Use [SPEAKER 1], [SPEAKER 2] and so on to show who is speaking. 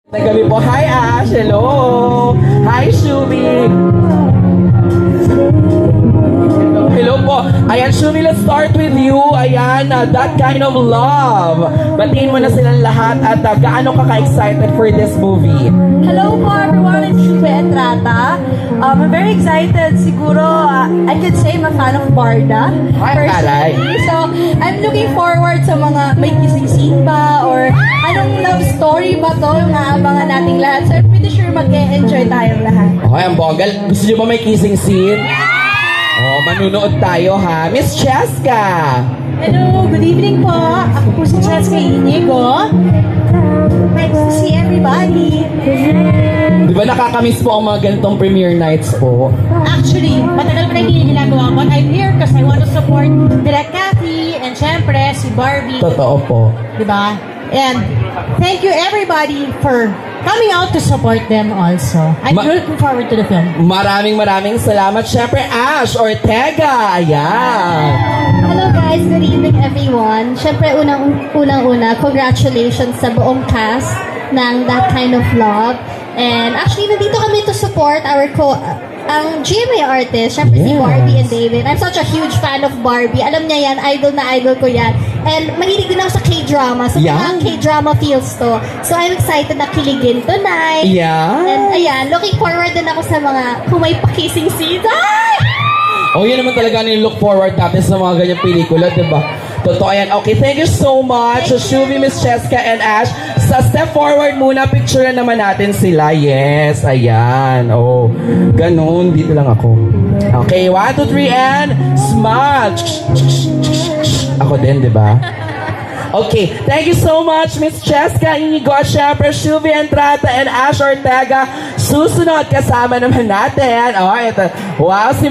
[SPEAKER 1] Gabi po. Hi Ash! Hello! Hi Shumi! Hello po. Ayan, Shumi, let's start with you. Ayan, That Kind of Love. Batiin mo na silang lahat at gaano ka ka-excited for this movie?
[SPEAKER 2] Hello po everyone, it's Shumi Entrata. I'm very excited. Siguro, I could say I'm a fan of Barda. Personally. So, I'm looking forward sa mga may kissing scene ba or anong love story ba to yung naabangan nating lahat. So, I'm pretty sure mag-e-enjoy tayong lahat.
[SPEAKER 1] Okay, ang bonggal. Gusto nyo ba may kissing scene? Oh, manunood tayo ha. Miss Cheska!
[SPEAKER 2] Hello, good evening po. Ako po si Cheska Inigo. Nice to see everybody.
[SPEAKER 1] Di ba nakakamiss po ang mga ganitong premiere nights po?
[SPEAKER 2] Actually, matagal pa na hindi ginagawa ko. I'm here because I want to support Direk Cathy and syempre si Barbie.
[SPEAKER 1] Totoo po.
[SPEAKER 2] Diba? And thank you everybody for coming out to support them also. I'm looking forward to the film.
[SPEAKER 1] Maraming salamat. Syempre, Ash Ortega. Ayan.
[SPEAKER 3] Hello guys, good evening everyone. Syempre, unang-una, congratulations sa buong cast ng That Kind of Love. And actually, nandito kami to support ang GMA artist, syempre si Barbie and David. I'm such a huge fan of Barbie. Alam niya yan, idol na idol ko yan. And mahilig din ako sa K-drama. So, mga K-drama feels to. So, I'm excited na kiligin tonight.
[SPEAKER 1] Yeah.
[SPEAKER 3] And ayan, looking forward din ako sa mga kung may pa-kissing scenes.
[SPEAKER 1] Oh, yun naman talaga yung look forward natin sa mga ganyang pelikula, diba? Totoo yan. Okay, thank you so much. Shumi, Miss Cheska, and Ash. Sa step forward muna, picture na naman natin sila. Yes, ayan. Oh, ganun. Dito lang ako. Okay, 1, 2, 3, and smile. Ako din, diba? Okay, thank you so much, Miss Cheska Inigo, syempre, Shumi Entrata, and Ash Ortega. Susunod, kasama naman natin. Oh, ito. Wow, si